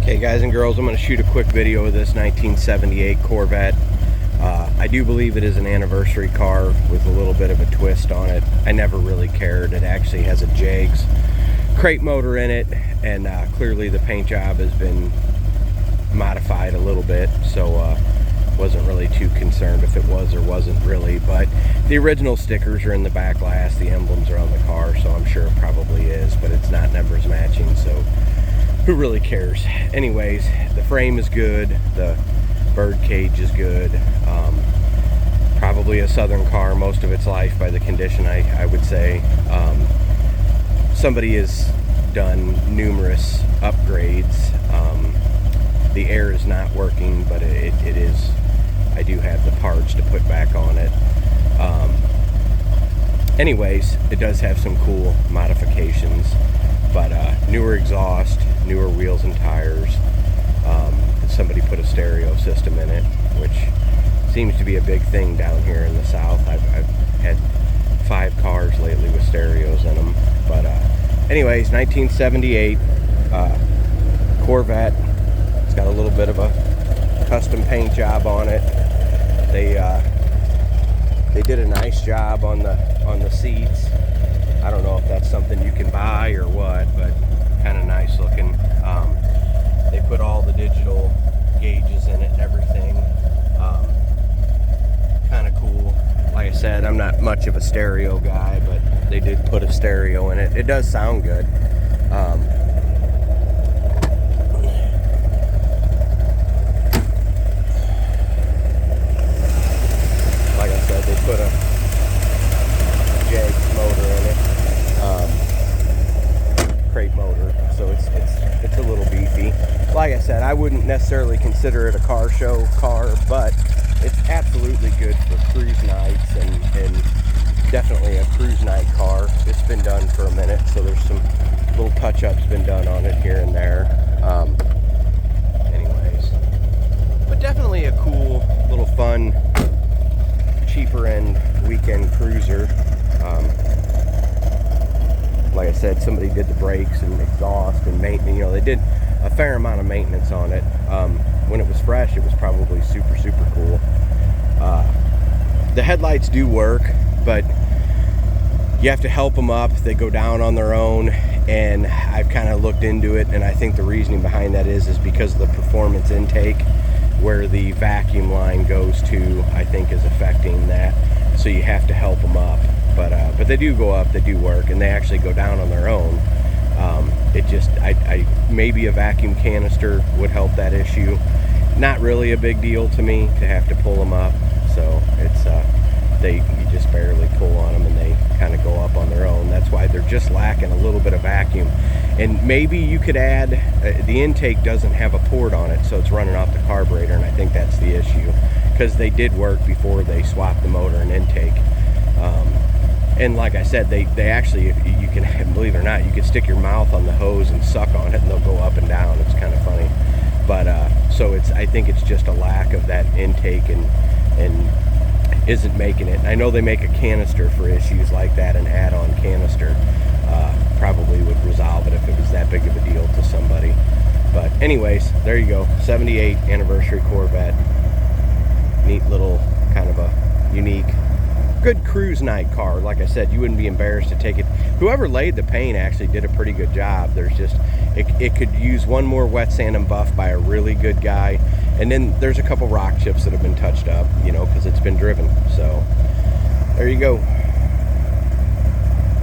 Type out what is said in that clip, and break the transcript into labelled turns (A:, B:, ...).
A: Hey guys and girls, I'm going to shoot a quick video of this 1978 Corvette. I do believe it is an anniversary car with a little bit of a twist on it. I never really cared. It actually has a Jags crate motor in it, and clearly the paint job has been modified a little bit, so wasn't really too concerned if it was or wasn't really. But the original stickers are in the back glass, the emblems are on the car, so I'm sure it probably is, but it's not numbers matching, so who really cares? Anyways, the frame is good, the bird cage is good. Probably a Southern car most of its life by the condition, I would say. Somebody has done numerous upgrades. The air is not working, but it is. I do have the parts to put back on it. Anyways, it does have some cool modifications, but newer exhaust, newer wheels and tires. Somebody put a stereo system in it, which seems to be a big thing down here in the South. I've had 5 cars lately with stereos in them. But anyways, 1978 Corvette. It's got a little bit of a custom paint job on it. They did a nice job on the seats. I don't know if that's something you can buy or what, but kind of nice looking. They put all the digital gauges in it and everything. Kind of cool. Like I said, I'm not much of a stereo guy, but they did put a stereo in it. It does sound good. Like I said, they put a Jags motor in it, crate motor, so it's a little beefy. Like I said, I wouldn't necessarily consider it a car show car, but it's absolutely good for cruise nights and definitely a cruise night car. It's been done for a minute, so there's some little touch-ups been done on it here and there. Anyways, but definitely a cool little fun cheaper end weekend cruiser. Like I said, somebody did the brakes and exhaust and maintenance. You know, they did a fair amount of maintenance on it. When it was fresh, it was probably super cool. The headlights do work, but you have to help them up. They go down on their own, and I've kind of looked into it, and I think the reasoning behind that is because of the performance intake, where the vacuum line goes to, I think is affecting that. So you have to help them up, but they do go up, they do work, and they actually go down on their own. It just, maybe a vacuum canister would help that issue. Not really a big deal to me to have to pull them up, so it's you just barely pull on them and they kind of go up on their own. That's why they're just lacking a little bit of vacuum. And maybe you could add, the intake doesn't have a port on it, so it's running off the carburetor, and I think that's the issue, because they did work before they swapped the motor and intake. And like I said, they actually, if you can, believe it or not, you can stick your mouth on the hose and suck on it and they'll go up and down. It's kind of funny. But so I think it's just a lack of that intake and isn't making it. I know they make a canister for issues like that, an add-on canister. Probably would resolve it if it was that big of a deal to somebody. But anyways, there you go. 78 anniversary Corvette. Neat little, kind of a unique, good cruise night car. Like I said, you wouldn't be embarrassed to take it. Whoever laid the paint actually did a pretty good job. There's just, it could use one more wet sand and buff by a really good guy. And then there's a couple rock chips that have been touched up, you know, because it's been driven. So there you go.